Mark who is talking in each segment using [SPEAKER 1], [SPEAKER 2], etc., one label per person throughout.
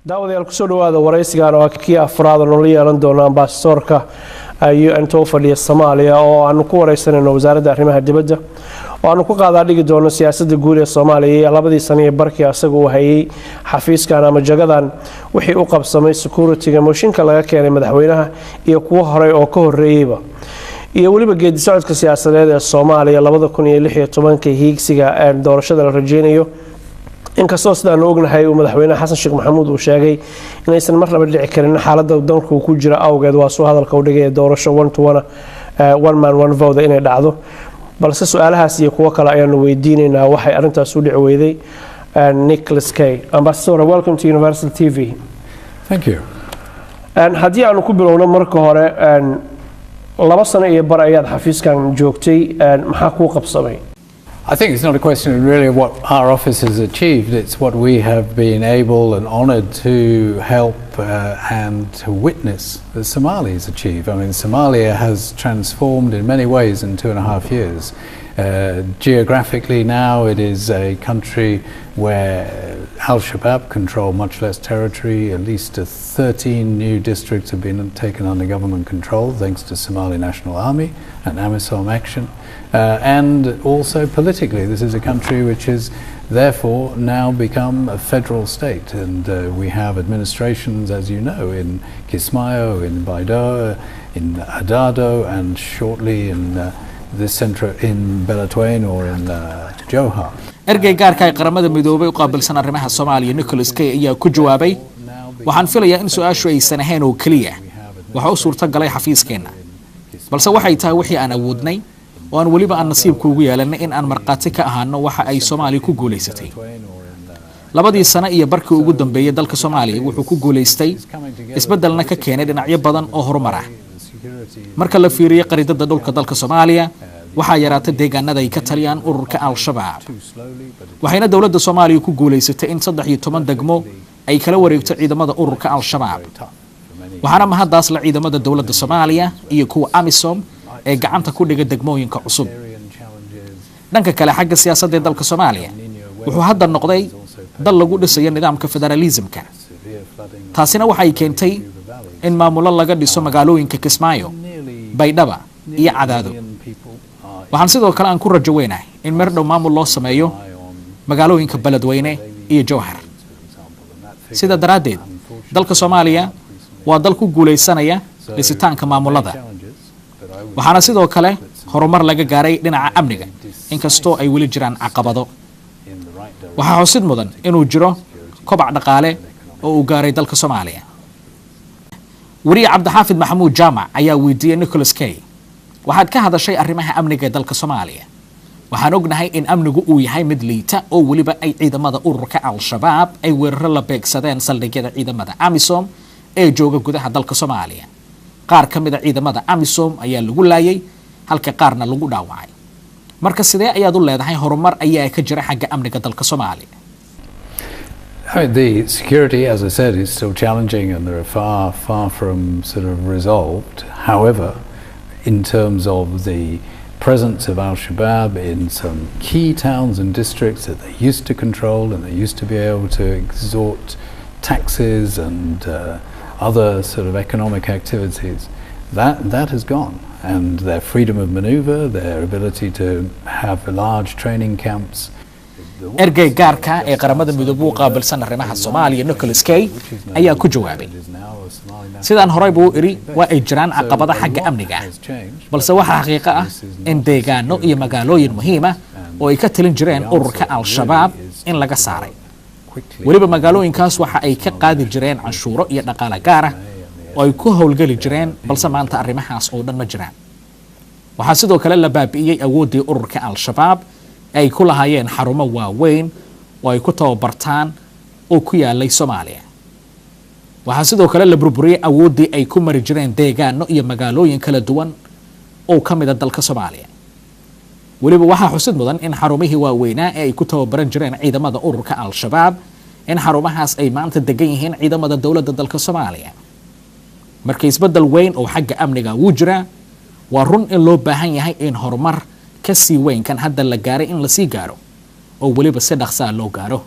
[SPEAKER 1] daawadayaal ku soo dhawaada waraysigan oo kii afraad oo la yeelan doona ambassadorka UN to fadhiya Soomaaliya oo aanu ku waraysanayno wasaaradda arrimaha dibadda oo aanu ku qaadaa dhigi doono siyaasadda guud ee Soomaaliya labadii sano ee barkii asagu uu hayay xafiiskan ama jagadan wixii uu qabsamay security-ga mooshinka laga keenay madaxweynaha iyo kuwa hore oo ka horeeyayba iyo waliba geedi socodka siyaasadeed ee Soomaaliya 2016 hiigsiga doorashada la rajeynayo inkastoo sidaan ognahay uu madaxweynaha xasan sheekh maxamuud uu sheegay inaysan marnaba dhici karin xaaladda dalku ku jira awgeed waa soo hadalka u dhigay doorasho one man one vote inay dhacdo balse su'aalahaas iyo kuwa kale ayaanu weydiinaynaa waxay arintaas u dhici weyday Nicholas K. Ambassador, welcome to Universal TV.
[SPEAKER 2] Thank you.
[SPEAKER 1] Haddii aanu ku bilowno marka hore laba sano iyo bar ayaad xafiiskan joogtay maxaa ku qabsamay?
[SPEAKER 2] I think it's not a question really of what our office has achieved, it's what we have been able and honoured to help and to witness the Somalis achieve. I mean, Somalia has transformed in many ways in 2.5 years. Geographically now it is a country where Al-Shabaab control much less territory. At least 13 new districts have been taken under government control thanks to Somali National Army and AMISOM action. And also politically, this is a country which has therefore now become a federal state, and we have administrations, as you know, in Kismayo, in Baidoa, in Adado, and shortly in the centre in Belatwain or in Johar.
[SPEAKER 3] ergey gaarka ay qaramada midoobay u qaabilsan arrimaha Soomaaliya Nicholas K ayaa ku jawaabay waxaan filayaa in su'aashu aysan ahayn oo kaliya waxa uu suurta galay xafiiskeena balse waxay tahay wixii aan awoodnay oo aan waliba aan nasiibku ugu yeelanay in aan marqaati ka ahaano waxa ay Soomaaliya ku guuleysatay labadii sano iyo barkii ugu dambeeyay dalka Soomaaliya wuxuu ku guuleystay isbeddelna ka keenay dhinacyo badan oo horumar ah marka la fiiriyo qariidada dhulka dalka Soomaaliya waxa yaraatay deegaanada ay ka taliyaan ururka Al-Shabaab waxayna dawladda Soomaaliya ku guuleysatay in 13 degmo ay kala wareegto ciidamada ururka Al-Shabaab waxaana mahadaas la ciidamada dawladda Soomaaliya iyo kuwa AMISOM ee gacanta ku dhiga degmooyinka cusub dhanka kale xagga siyaasadda dalka Soomaaliya wuxuu hadda noqday dal lagu dhisayo nidaamka federalismka taasina waxay keentay in maamulo laga dhiso magaalooyinka Kismaayo Baydhaba iyo Cadaado waxaan sidoo kale aan ku rajo weynahay in mardhow maamul loo sameeyo magaalooyinka Beledweyne iyo Johar sida daraadeed dalka Soomaaliya waa dal ku guuleysanaya dhisitaanka maamulada waxaana sidoo kale horumar laga gaaray dhinaca amniga inkastoo ay wali jiraan caqabado waxaa xusid mudan inuu jiro kobac dhaqaale oo uu gaaray dalka Soomaaliya wariye Cabdixaafid Maxamuud Jaamac ayaa weydiiyay Nicholas K waxaad ka hadashay arrimaha amniga dalka Soomaaliya waxaan ognahay in amnigu uu yahay mid liita oo waliba ay ciidamada ururka Al-Shabaab ay weerar la beegsadeen saldhigyada ciidamada AMISOM ee jooga gudaha dalka Soomaaliya qaar ka mid ah ciidamada AMISOM ayaa lagu laayay halka qaarna lagu dhaawacay marka sidee ayaad u leedahay horumar ayaa ka jira xagga amniga dalka Soomaaliya
[SPEAKER 2] The security, as I said, is still challenging and they're far from sort of resolved. However, in terms of the presence of Al-Shabaab in some key towns and districts that they used to control and they used to be able to extort taxes and other sort of economic activities, that has gone. And their freedom of maneuver, their ability to have large training camps.
[SPEAKER 3] ergey gaarka ee qaramada midoobay u qaabilsan arrimaha Soomaaliya Nicholas K ayaa ku jawaabay sidaan horey buu iri waa ay jiraan caqabado xagga amniga balse waxa xaqiiqo ah in deegaano iyo magaalooyin muhiim ah oo ay ka talin jireen ururka Al-Shabaab in laga saaray waliba magaalooyinkaas waxa ay ka qaadi jireen canshuuro iyo dhaqaale gaar ah oo ay ku howlgali jireen balse maanta arrimahaas oo dhan ma jiraan waxa sidoo kale la baabi'iyay awoodii ururka Al-Shabaab ay ku lahaayeen xarumo waaweyn oo ay ku tababartaan oo ku yaalay Soomaaliya waxa sidoo kale la burburiyay awoodii ay ku mari jireen deegaano iyo magaalooyin kala duwan oo ka mid ah dalka Soomaaliya waliba waxa xusid mudan in xarumihii waaweynaa ee ay ku tababaran jireen ciidamada ururka Al-Shabaab in xarumahaas ay maanta degan yihiin ciidamada dawladda dalka Soomaaliya marka isbedel weyn oo xagga amniga uu jira waa run in loo baahan yahay in horumar ka sii weyn kan hadda la gaaray in la sii gaaro oo waliba si dhaqso ah loo gaaro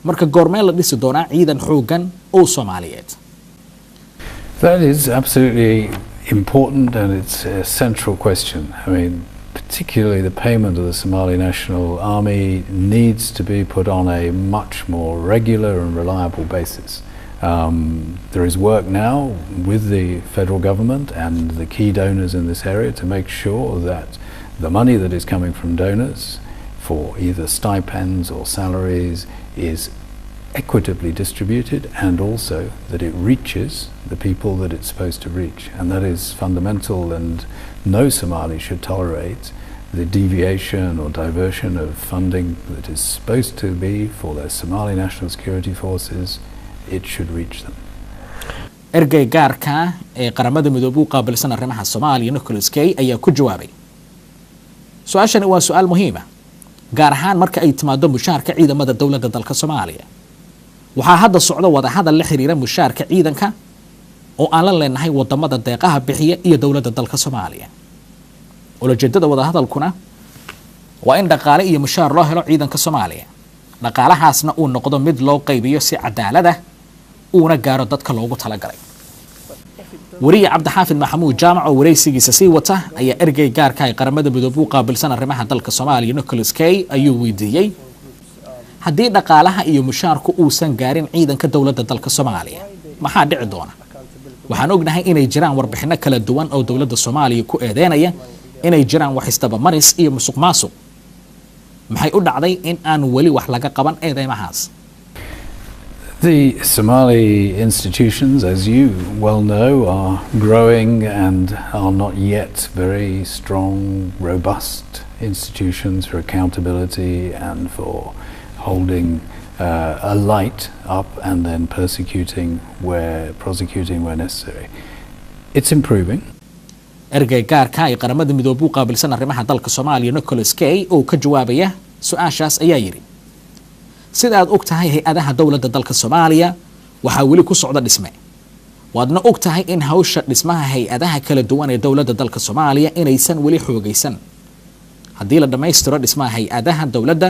[SPEAKER 3] marka goormee la dhisi doonaa ciidan xoogan oo Soomaaliyeed?
[SPEAKER 2] That is absolutely important, and it's a central question. I mean, particularly the payment of the Somali National Army needs to be put on a much more regular and reliable basis. There is work now with the federal government and the key donors in this area to make sure that the money that is coming from donors for either stipends or salaries is equitably distributed, and also that it reaches the people that it's supposed to reach. And that is fundamental, and no Somali should tolerate the deviation or diversion of funding that is supposed to be for their Somali National Security Forces. It should reach them.
[SPEAKER 3] ergey gaarka ee qaramada midoobay u qaabilsan arrimaha Soomaaliya Nicholas Kay ayaa ku jawaabay su'aashani waa su'aal muhiim ah gaar ahaan marka ay timaado mushaharka ciidamada dawladda dalka Soomaaliya. waxaa hadda socda wada hadal la xiriira mushaharka ciidanka oo aan la leenahay wadamada deeqaha bixiya iyo dawladda dalka Soomaaliya. ulajeedada wada hadalkuna waa in dhaqaale iyo mushaar loo helo ciidanka Soomaaliya. dhaqaalahaasna uu noqdo mid loo qaybiyo si cadaalad ah uuna gaaro dadka loogu talagalay. wariye Cabdixaafid Maxamuud Jaamac oo wareysigiisa sii wata ayaa ergey gaarka ay qaramada midoobay u qaabilsan arrimaha dalka Soomaaliya Nicholas Kay ayuu weydiiyay haddii dhaqaalaha iyo mushaarku uusan gaarin ciidanka dawladda dalka Soomaaliya maxaa dhici doona. waxaan ognahay inay jiraan warbixino kala duwan oo dawladda Soomaaliya ku eedeynaya inay jiraan wax isdabamaris iyo musuqmaasuq. maxay u dhacday in aan wali wax laga qaban eedeymahaas?
[SPEAKER 2] The Somali institutions, as you well know, are growing and are not yet very strong, robust institutions for accountability and for holding a light up and then prosecuting where necessary. It's improving.
[SPEAKER 3] ergey gaarka ay qaramada midoobay u qaabilsan arrimaha dalka Soomaaliya Nicholas Kay oo ka jawaabaya su'aashaas ayaa yiri sida aad ogtahay hay'adaha dawladda dalka Soomaaliya waxa wali ku socda dhisme. waadna ogtahay in hawsha dhismaha hay'adaha kala duwan ee dawladda dalka Soomaaliya inaysan wali xoogaysan. haddii la dhameystiro dhismaha hay'adaha dawladda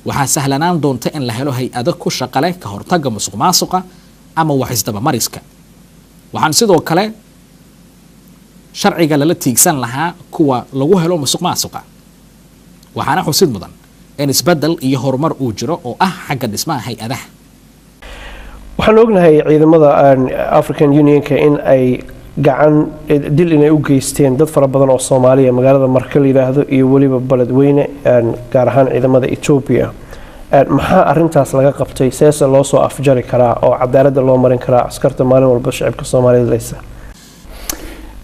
[SPEAKER 3] waxaa sahlanaan doonta in la helo hay'ado ku shaqo leh ka hortagga musuqmaasuqa ama wax isdabamariska. waxaan sidoo kale sharciga lala tiigsan lahaa kuwa lagu helo musuqmaasuqa. waxaana xusid mudan in isbedel iyo horumar uu jiro oo ah xagga dhismaha hay'adaha.
[SPEAKER 1] waxaan ognahay ciidamada African Unionka in ay gacan dil inay u geysteen dad fara badan oo Soomaaliya magaalada marka la yiraahdo iyo waliba baladweyne gaar ahaan ciidamada Ethiopia. maxaa arintaas laga qabtay seesa loo soo afjari karaa oo cadaalad loo marin karaa askarta maalin walba shacabka Soomaaliyeed leysa?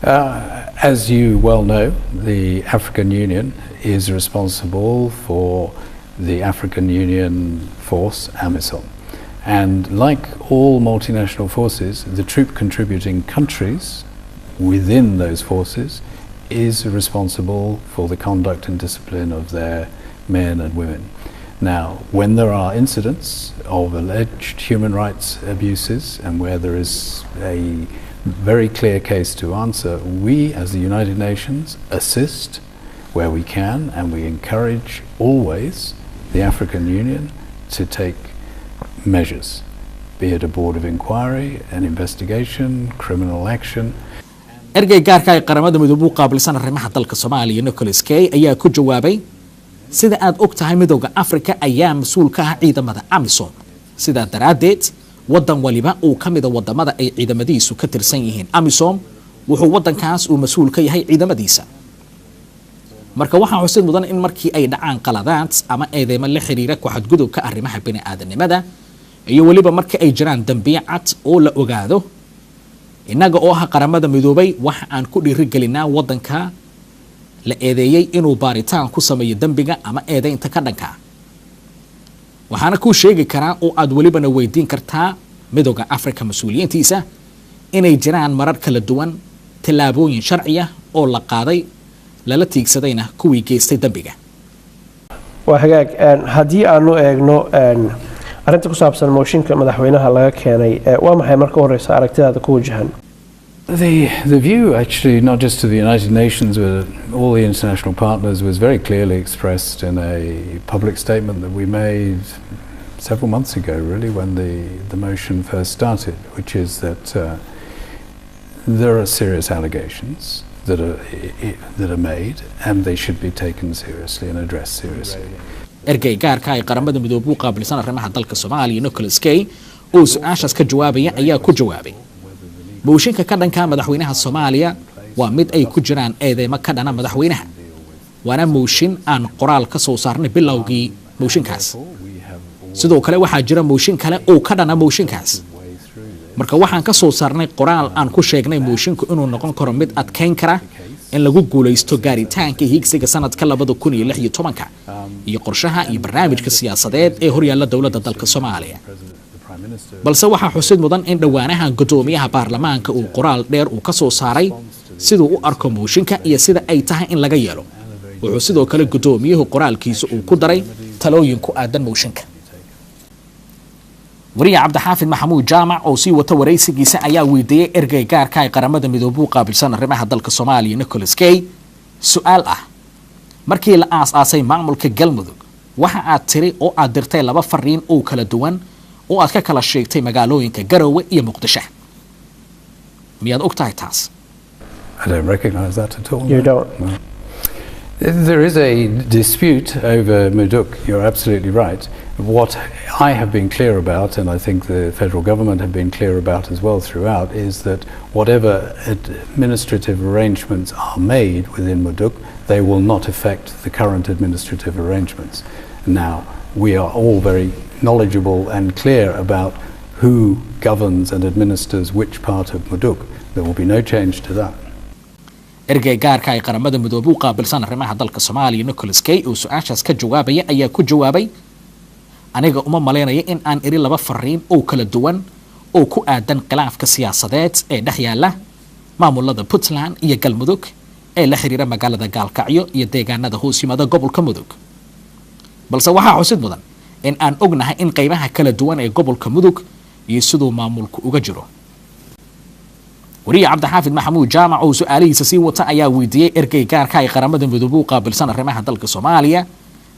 [SPEAKER 2] As you well know, the African Union is responsible for the African Union force, AMISOM. And like all multinational forces, the troop contributing countries within those forces is responsible for the conduct and discipline of their men and women. Now, when there are incidents of alleged human rights abuses and where there is a very clear case to answer, we as the United Nations assist where we can, and we encourage always the African Union to take measures, be it a board of inquiry, an investigation, criminal action.
[SPEAKER 3] ergey gaarka ay qaramada midoobay u qaabilsan arrimaha dalka Soomaaliya Nicholas Kay ayaa ku jawaabay sida aad ogtahay midowga Afrika ayaa mas'uul ka ah ciidamada AMISOM. sida daraadeed wadan waliba uu kamid ah wadamada ay ciidamadiisu ka tirsan yihiin AMISOM wuxuu wadankaas uu mas'uul ka yahay ciidamadiisa. marka waxaa xusid mudan in markii ay dhacaan qaladaad ama eedeymo la xiriira ku xadgudubka arrimaha bini'aadanimada iyo waliba marka ay jiraan dambiyo cad oo la ogaado inaga oo ah qaramada midoobay waxa aan ku dhiirigelinaa wadanka la eedeeyay inuu baaritaan ku sameeyo dambiga ama eedeynta ka dhanka. waxaana ku sheegi karaa oo aad walibana weydiin kartaa midowga Afrika mas'uuliyiintiisa inay jiraan marar kala duwan tallaabooyin sharci ah oo la qaaday lala tiigsadayna kuwii geystay dambiga.
[SPEAKER 1] waa hagaag haddii aanu eegno arinta ku saabsan mooshinka madaxweynaha laga keenay waa maxay marka horeysa aragtidaada ku wajahan?
[SPEAKER 2] The view, actually, not just to the United Nations, but all the international partners, was very clearly expressed in a public statement that we made several months ago, really, when the motion first started, which is that there are serious allegations that are made, and they should be taken seriously and addressed seriously.
[SPEAKER 3] ergey gaarka ay qaramada midoobay u qaabilsan arrimaha dalka Soomaaliya Nicholas Kay oo su'aashaas ka jawaabaya ayaa ku jawaabay mooshinka ka dhanka madaxweynaha Soomaaliya waa mid ay ku jiraan eedeymo ka dhana madaxweynaha waana mooshin aan qoraal ka soo saarnay bilowgii mooshinkaas sidoo kale waxaa jira mooshin kale oo ka dhana mooshinkaas marka waxaan ka soo saarnay qoraal aan ku sheegnay moshinku inuu noqon karo mid adkeyn kara in lagu guuleysto gaaritaanka higsiga sanadka 2016 iyo qorshaha iyo barnaamijka siyaasadeed ee horyaalla dawladda dalka Soomaaliya balse waxaa xusid mudan in dhawaanaha gudoomiyaha baarlamaanka uu qoraal dheer uu ka soo saaray sidoo u arko mooshinka iyo sida ay tahay in laga yeelo wuxuu sidoo kale gudoomiyuhu qoraalkiisa uu ku daray talooyin ku aadan mooshinka wariye cabdixaafid maxamuud jaamac oo sii wata wareysigiisa ayaa weydiiyay ergey gaarka ay qaramada midoobay u qaabilsan arrimaha dalka Soomaaliya Nicholas Kay su'aal ah markii la aasaasay maamulka galmudug waxa aad tiri oo aad dirtay laba fariin oo kala duwan oo aad ka kala sheegtay magaalooyinka Garowe iyo Muqdisho miyaad ogtahay taas
[SPEAKER 2] I don't recognize that at all.
[SPEAKER 1] You don't?
[SPEAKER 2] No. There is a dispute over Muduk, you're absolutely right. What I have been clear about, and I think the federal government have been clear about as well throughout, is that whatever administrative arrangements are made within Muduk, they will not affect the current administrative arrangements. Now, we are all very knowledgeable and clear about who governs and administers which part of Muduk. There will be no change to that.
[SPEAKER 3] ergey gaarka ay qaramada midoobay u qaabilsan arrimaha dalka Soomaaliya Nicholas Kay oo su'aashaas ka jawaabaya ayaa ku jawaabay aniga uma maleynayo in aan iri laba fariin oo kala duwan oo ku aadan khilaafka siyaasadeed ee dhex yaala maamulada Puntland iyo Galmudug ee la xiriira magaalada Gaalkacyo iyo deegaanada hoos yimaada gobolka Mudug balse waxaa xusid mudan in aan ognahay in qaybaha kala duwan ee gobolka Mudug iyo sidoo maamulku uga jiro wariye cabdixaafid maxamuud jaamac oo su'aalihiisa sii wata ayaa weydiiyay ergey gaarka ay qaramada midoobay u qaabilsan arrimaha dalka Soomaaliya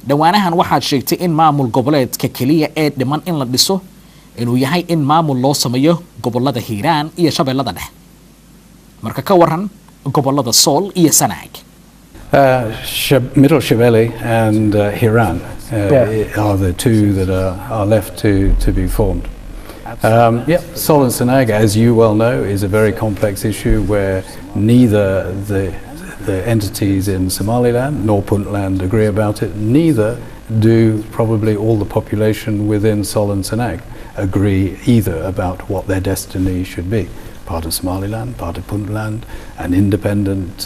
[SPEAKER 3] dhawaanahan waxaad sheegtay in maamul goboleedka kaliya ee dhiman in la dhiso inuu yahay in maamul loo sameeyo gobolada Hiiraan iyo Shabeellada Dhexe marka ka waran gobolada Sool iyo Sanaag
[SPEAKER 2] Middle Shabelle and Hiran are the two that are left to be formed. Sol and Sanaag, as you well know, is a very complex issue where neither the entities in Somaliland nor Puntland agree about it. Neither do probably all the population within Sol and Sanaag agree either about what their destiny should be. Part of Somaliland, part of Puntland, an independent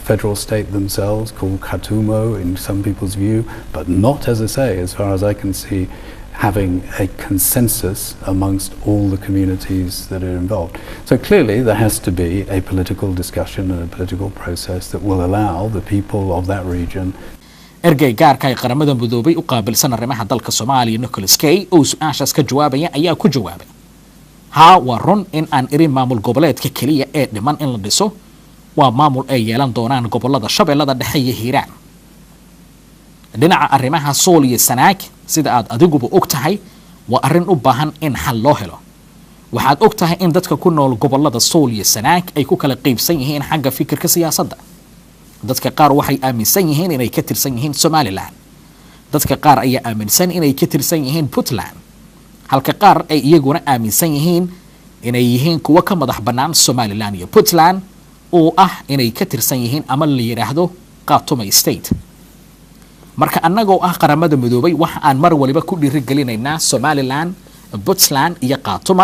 [SPEAKER 2] federal state themselves called Khartoumo in some people's view, but not, as I say, as far as I can see, having a consensus amongst all the communities that are involved. So clearly there has to be a political discussion and a political process that will allow the people of that region.
[SPEAKER 3] ergey gaarka ay qaramada midoobay u qaabilsan arrimaha dalka Soomaaliya Nicholas Kay oo su'aashaas ka jawaabaya ayaa ku jawaabay waa run in aan iri maamul goboleedka kaliya ee dhiman in la dhiso waa maamul ay yeelan doonaan gobolada Shabeellada Dhexe iyo Hiiraan dhinaca arrimaha Sool iyo Sanaag sida aad adiguba ogtahay waa arrin u baahan in xal loo helo waxaad ogtahay in dadka ku nool gobolada Sool iyo Sanaag ay ku kala qaybsan yihiin xagga fikirka siyaasadda dadka qaar waxay aaminsan yihiin inay ka tirsan yihiin Somaliland dadka qaar ayaa aaminsan inay ka tirsan yihiin Puntland halka qaar ay iyaguna aaminsan yihiin inay yihiin kuwa ka madax bannaan Somaliland iyo Puntland oo ah inay ka tirsan yihiin ama la yiraahdo Khartoum State marka annagoo ah qaramada midoobay waxa aan mar waliba ku dhiirigelinaynaa Somaliland Puntland iyo Khartoum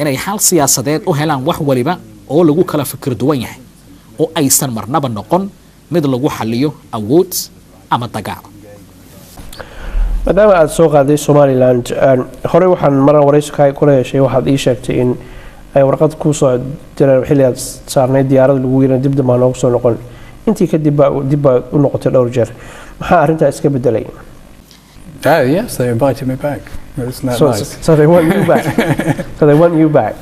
[SPEAKER 3] inay xal siyaasadeed u helaan wax waliba oo lagu kala fikir duwan yahay oo aysan marnaba noqon mid lagu xaliyo awood ama dagaal
[SPEAKER 1] maadaama aad soo qaaday Somaliland hore waxaan maran wareyska kula yeeshay waxaad ii sheegtay in ay warqad ku soo direen xilli aad saarnay diyaarad lagu yeeray dib dama noogu soo noqon intii ka dib u noqotay dhowr jeer maxaa arrinta iska bedelay
[SPEAKER 2] Yes, they invited me back. Isn't that nice?
[SPEAKER 1] So they want you back. So they want you back.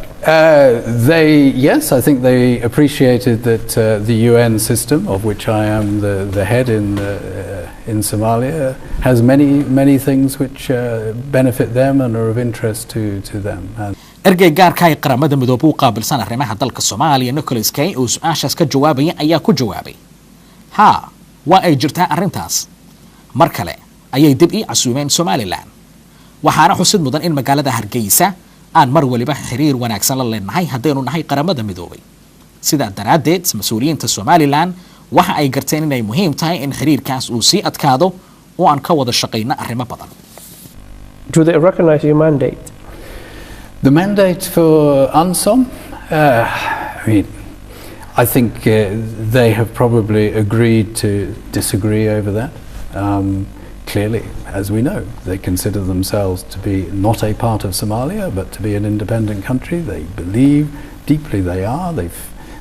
[SPEAKER 2] Yes, I think they appreciated that the UN system, of which I am the head in Somalia has many things which benefit them and are of interest to them.
[SPEAKER 3] ergey gaarka ay qaramada midoobay u qaabilsan arrimaha dalka Soomaaliya Nicholas Kay oo su'aashaas ka jawaabay ayaa ku jawaabay ha waa ay jirtaa arrintaas mar kale ayay dib ii casuumeen Somaliland waxaana xusid mudan in magaalada Hargeysa aan mar waliba xiriir wanaagsan la leenahay haddaynu nahay qaramada midoobay sida daraadeed mas'uuliyiinta Somaliland waxa ay garteen inay muhiim tahay in xiriirkaas uu sii adkaado oo aan ka wada shaqeyno arrimo badan.
[SPEAKER 1] Do they recognize your mandate?
[SPEAKER 2] The mandate for UNSOM, I think they have probably agreed to disagree over that. Clearly, as we know, they consider themselves to be not a part of Somalia, but to be an independent country. They believe deeply they are.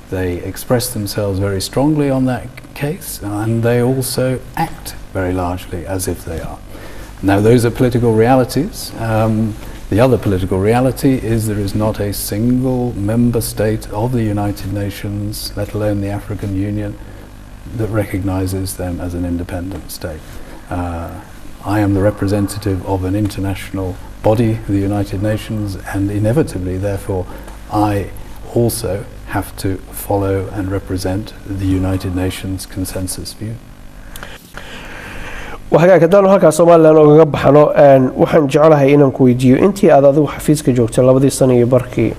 [SPEAKER 2] They express themselves very strongly on that case, and they also act very largely as if they are. Now, those are political realities. The other political reality is there is not a single member state of the United Nations, let alone the African Union, that recognises them as an independent state. I am the representative of an international body, the United Nations, and inevitably, therefore, I also have to follow and represent the United Nations consensus view.
[SPEAKER 1] وحاجة كدانو هكا Somaliland oo gaga baxano waxaan jecelahay inaan ku weydiiyo intii aad adigu xafiiska joogtay 2 sano iyo barkii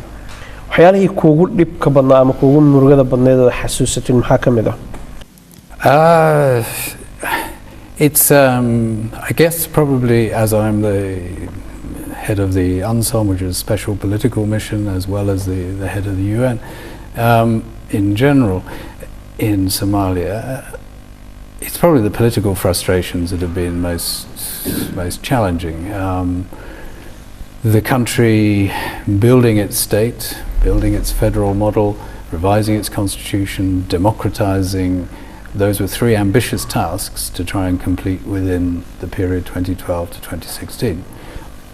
[SPEAKER 1] waxyaalihii kuugu dhibka badnaa ama kuugu murugada badneed oo xasuusatin maxaa kamid ah
[SPEAKER 2] It's I guess probably as I'm the head of the UNSOM, which is a special political mission, as well as the head of the UN, in general in Somalia, it's probably the political frustrations that have been most challenging. The country building its state, building its federal model, revising its constitution, democratizing, those were 3 ambitious tasks to try and complete within the period 2012 to 2016.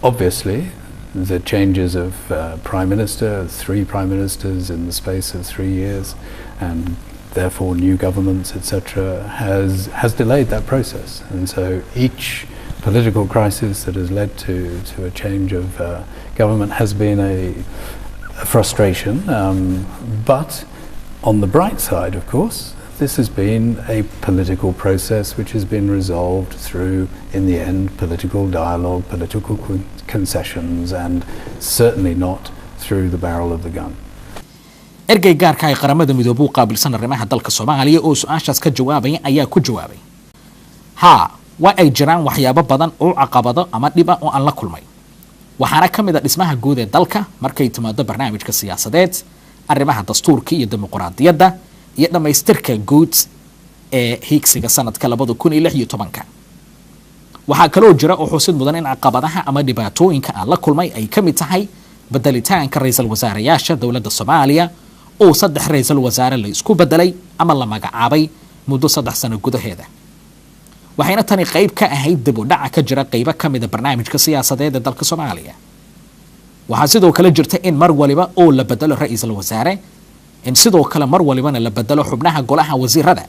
[SPEAKER 2] Obviously, the changes of Prime Minister, 3 Prime Ministers in the space of 3 years, and therefore new governments, etc., has delayed that process. And so each political crisis that has led to a change of government has been a frustration. But on the bright side, of course, this has been a political process which has been resolved through, in the end, political dialogue, political concessions, and certainly not through the barrel of the gun.
[SPEAKER 3] ergey gaarka ay qaramada midoobay u qaabilsan arrimaha dalka Soomaaliya oo su'aashaas ka jawaabay ayaa ku jawaabay ha waa ay jiraan waxyaabo badan oo caqabado ama dhib ah oo aan la kulmay waxaana kamid ah dhismaha guud ee dalka markay timaado barnaamijka siyaasadeed arrimaha dastuurka iyo dimuqraadiyadda iyo dhamaystirka guud ee higsiga sanadka 2016 waxaa kaloo jira oo xusid mudan in caqabadaha ama dhibaatooyinka aan la kulmay ay kamid tahay badalitaanka ra'iisul wasaarayaasha dawladda Soomaaliya oo 3 ra'iisul wasaare la isku bedelay ama la magacaabay muddo 3 sano gudaheeda waxayna tani qayb ka ahayd dib u dhac ka jira qayb ka mid ah barnaamijka siyaasadeed ee dalka Soomaaliya waxaa sidoo kale jirta in mar waliba oo la bedelo ra'iisul wasaare in sidoo kale mar walibana la bedelo xubnaha golaha wasiirada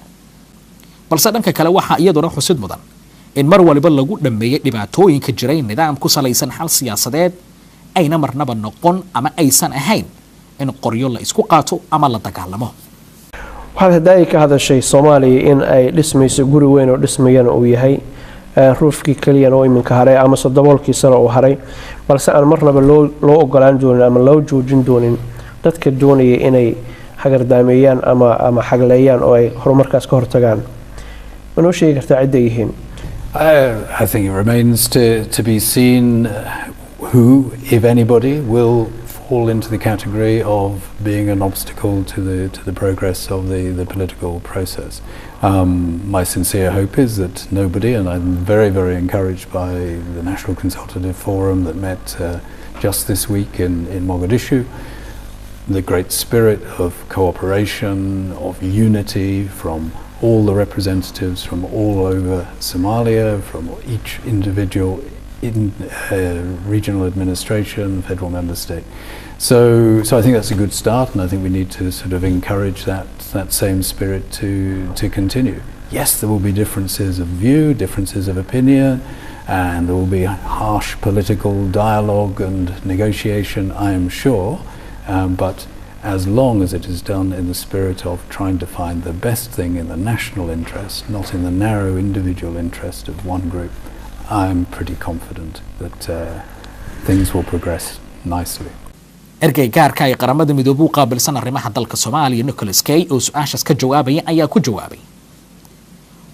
[SPEAKER 3] balse dhanka kale waxa iyaduna xusid mudan in mar waliba lagu dhameeyay dhibaatooyinka jiray nidaam ku salaysan xal siyaasadeed ayna marnaba noqon ama aysan ahayn in qoryo la isku qaato ama la dagaalamo
[SPEAKER 1] waxaad hadday ka hadashay Soomaaliya in ay dhismayso guri weyn oo dhismayana uu yahay ruufkii kaliya oo iminka haray ama daboolkii sare oo haray balse aan marnaba loo ogolaan doonin ama loo joojin doonin dadka doonaya inay hagardaameeyaan ama xagleeyaan oo ay horumarkaas ka hortagaan ma noo sheegi kartaa cidda yihiin
[SPEAKER 2] I think it remains to be seen who, if anybody, will fall into the category of being an obstacle to the progress of the political process. My sincere hope is that nobody, and I'm very, very encouraged by the National Consultative Forum that met just this week in Mogadishu, the great spirit of cooperation, of unity from all the representatives from all over Somalia, from each individual regional administration, federal member state. So I think that's a good start, and I think we need to sort of encourage that same spirit to continue. Yes, there will be differences of view, differences of opinion, and there will be harsh political dialogue and negotiation, I am sure, but as long as it is done in the spirit of trying to find the best thing in the national interest, not in the narrow individual interest of one group, I'm pretty confident that things will progress nicely.
[SPEAKER 3] ergey gaarka ay qaramada midoobay u qaabilsan arrimaha dalka Soomaaliya Nicholas Kay oo su'aashaas ka jawaabay ayaa ku jawaabay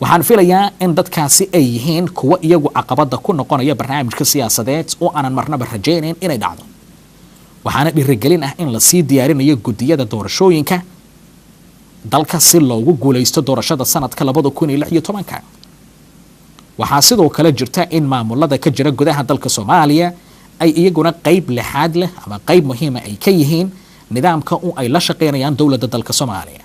[SPEAKER 3] waxaan filayaa in dadkaasi ay yihiin kuwa iyagu caqabada ku noqonaya barnaamijka siyaasadeed oo aanan marnaba rajaynayn inay dhacdo waxaana dhiirigelin ah in la sii diyaarinayo gudiyada doorashooyinka dalka si loogu guuleysto doorashada sanadka 2016 waxaa sidoo kale jirta in maamulada ka jira gudaha dalka Soomaaliya ay iyaguna qayb lixaad leh ama qayb muhiim ah ay ka yihiin nidaamka oo ay la shaqeynayaan dawladda dalka Soomaaliya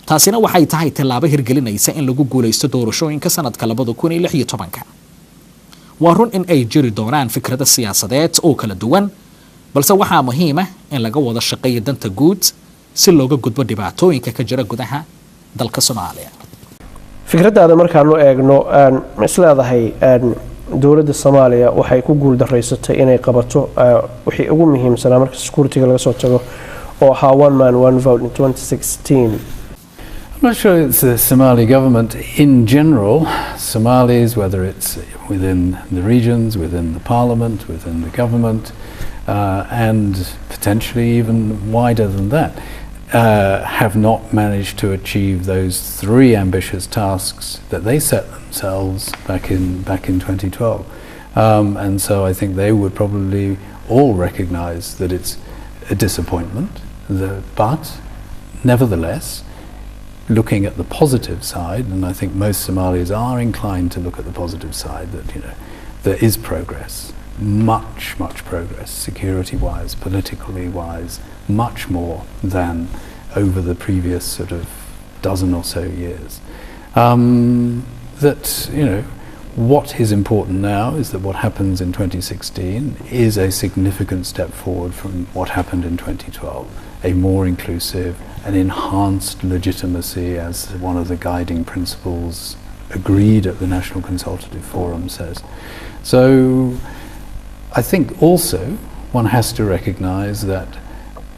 [SPEAKER 3] taasina waxay tahay tallaabo hirgelinaysa in lagu guuleysto doorashooyinka sanadka 2016 waa run in ay jiri doonaan fikrado siyaasadeed oo kala duwan balse waxaa muhiim ah in laga wada shaqeeyo danta guud si looga gudbo dhibaatooyinka ka jira gudaha dalka Soomaaliya
[SPEAKER 1] fikradaada markaan u eegno isleedahay dawladda Soomaaliya waxay ku guul dareysatay inay qabato wixii ugu muhiimsanaa marka security laga soo tago oo ahaa one man one vote in 2016.
[SPEAKER 2] I'm not sure it's the Somali government in general. Somalis, whether it's within the regions, within the parliament, within the government, and potentially even wider than that, have not managed to achieve those three ambitious tasks that they set themselves back in 2012. And so I think they would probably all recognise that it's a disappointment, but nevertheless, looking at the positive side, and I think most Somalis are inclined to look at the positive side, that there is progress, much progress, security-wise, politically-wise, much more than over the previous sort of dozen or so years. That what is important now is that what happens in 2016 is a significant step forward from what happened in 2012, a more inclusive and enhanced legitimacy, as one of the guiding principles agreed at the National Consultative Forum says. So I think also one has to recognise that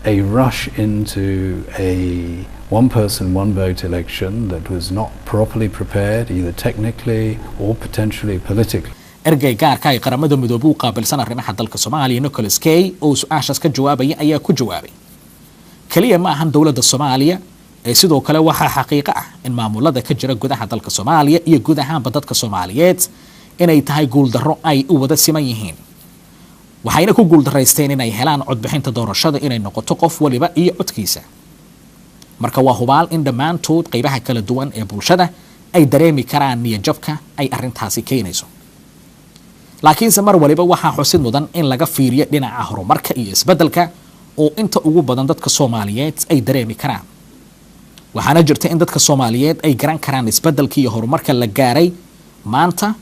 [SPEAKER 2] a rush into a one-person, one-vote election that was not properly prepared, either technically or potentially politically.
[SPEAKER 3] ergey gaarka ay qaramada midoobay u qaabilsan arrimaha dalka Soomaaliya Nicholas Kay oo su'aashaas ka jawaabay ayaa ku jawaabay kaliya ma ahan dawladda Soomaaliya ee sidoo kale waxa xaqiiqo ah in maamulada ka jira gudaha dalka Soomaaliya iyo guud ahaanba dadka Soomaaliyeed inay tahay guul darro ay u wada siman yihiin waxayna ku guul dareysteen inay helaan codbixinta doorashada inay noqoto qof waliba iyo codkiisa marka waa hubaal in dhammaantood qaybaha kala duwan ee bulshada ay dareemi karaan niyadjabka ay arrintaasi keenayso laakiinse mar waliba waxaa xusid mudan in laga fiiriyo dhinaca horumarka iyo isbeddelka oo inta ugu badan dadka Soomaaliyeed ay dareemi karaan waxaana jirta in dadka Soomaaliyeed ay garan karaan isbeddelka iyo horumarka la gaaray maanta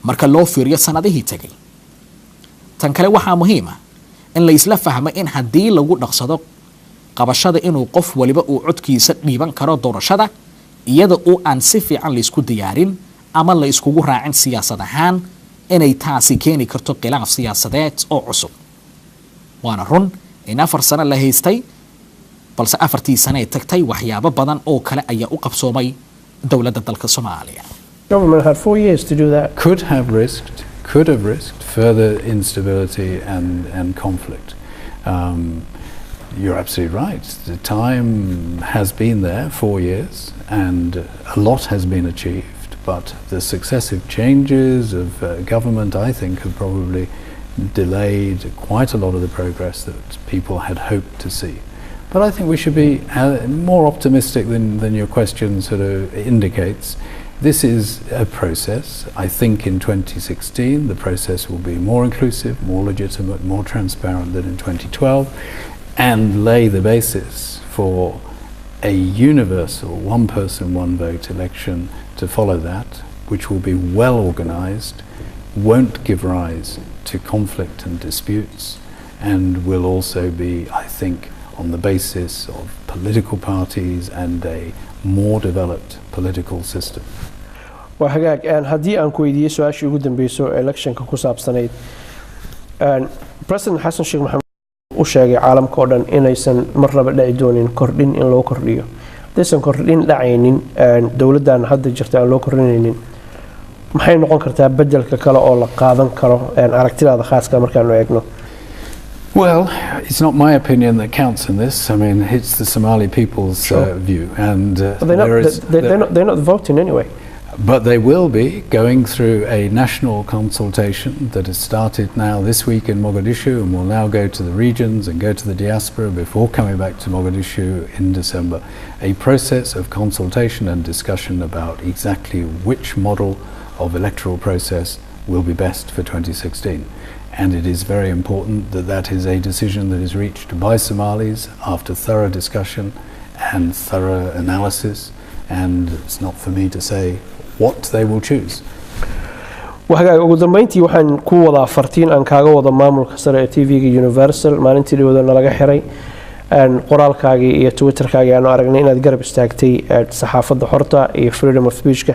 [SPEAKER 3] marka loo fiiriyo sanadihii tagay tan kale waxaa muhiim ah in la isla fahmo in haddii lagu dhaqsado qabashada inuu qof waliba uu codkiisa dhiiban karo doorashada iyada oo aan si fiican la isku diyaarin ama la iskugu raacin siyaasad ahaan inay taasi keeni karto khilaaf siyaasadeed oo cusub waana run in 4 sano la haystay balse 4tii sano ee tagtay waxyaabo badan oo kale ayaa u qabsoomay dawladda dalka Soomaaliya.
[SPEAKER 1] Government had 4 years to do that.
[SPEAKER 2] Could have risked further instability and conflict. You're absolutely right. The time has been there, 4 years, and a lot has been achieved, but the successive changes of government, I think, have probably delayed quite a lot of the progress that people had hoped to see. But I think we should be more optimistic than your question sort of indicates. This is a process. I think in 2016 the process will be more inclusive, more legitimate, more transparent than in 2012, and lay the basis for a universal one-person, one-vote election to follow that, which will be well organised, won't give rise to conflict and disputes, and will also be, I think, on the basis of political parties and a more developed political system.
[SPEAKER 1] وحقاق أن هدي أنكو يدي سؤال شيء قدام بيسو election كوساب سنة أن President حسن شيخ محمد وشاقي عالم كوردن إن يسن مرة بدأ يدونين كوردين إن لو كورديو ديسن كوردين لعينين أن دولة دان حد جرتان لو كوردينين maxay noqon kartaa bedelka kale oo la qaadan karo aragtidaada khaaska markaan u eegno
[SPEAKER 2] Well, it's not my opinion that counts in this. I mean, it's the Somali people's view, and
[SPEAKER 1] they're not voting anyway.
[SPEAKER 2] But they will be going through a national consultation that has started now this week in Mogadishu, and will now go to the regions and go to the diaspora before coming back to Mogadishu in December. A process of consultation and discussion about exactly which model of electoral process will be best for 2016. And it is very important that that is a decision that is reached by Somalis after thorough discussion and thorough analysis, and it's not for me to say what they will choose.
[SPEAKER 1] ugu dambeyntii waxaan ku wadaa fartiin aan kaaga wada maamulka sare ee TV-ga Universal maalintii wadana laga xiray qoraalkaagii iyo Twitterkaagii aanu aragnay inaad garab istaagtay saxaafadda xorta iyo freedom of speech-ka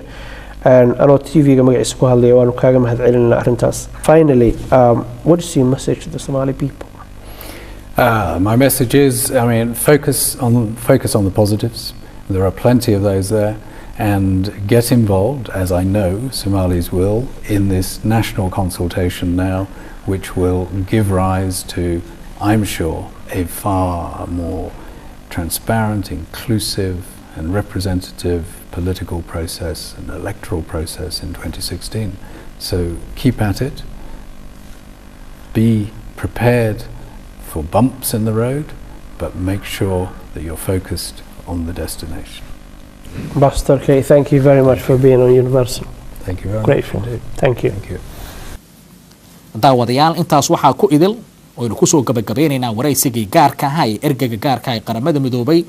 [SPEAKER 1] anoo TV-ga magaciisa ku hadlay waanu kaaga mahadcelinaa arrintaas. Finally, what is your message to the Somali people?
[SPEAKER 2] My message is, I mean, focus on the positives. There are plenty of those there, and get involved, as I know Somalis will, in this national consultation now, which will give rise to, I'm sure, a far more transparent, inclusive and representative political process and electoral process in 2016. So keep at it. Be prepared for bumps in the road, but make sure that you're focused on the destination.
[SPEAKER 1] Ambassador K, thank you very much for being on Universal.
[SPEAKER 2] Thank you very
[SPEAKER 1] Grateful.
[SPEAKER 2] much indeed.
[SPEAKER 1] Thank you.
[SPEAKER 2] Thank you.
[SPEAKER 3] daawadayaal intaas waxaa ku idil oo ku soo gabagabeynaynaa waraysigii gaarka ah ee ergaga gaarka ah ee qaramada midoobay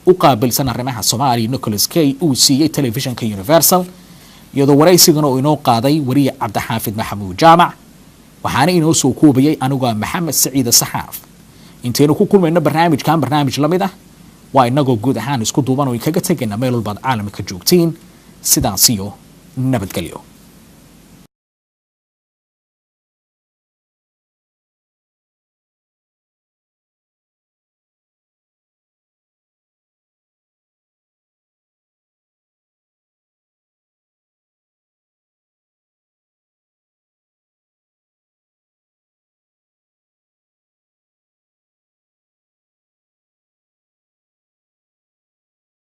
[SPEAKER 3] u qaabilsan arrimaha Soomaaliya Nicholas K uu siiyay telefishinka Universal iyadoo waraysigana uu inoo qaaday wariye Cabdixaafid Maxamuud Jaamac waxaana inoo soo koobiyay aniga Maxamed Saciid Saxaaf intaynu ku kulmayno barnaamij lamid ah waa inagoo guud ahaan isku duuban oo kaga tagayna meel walba caalamka joogtiin sidaas iyo nabadgelyo.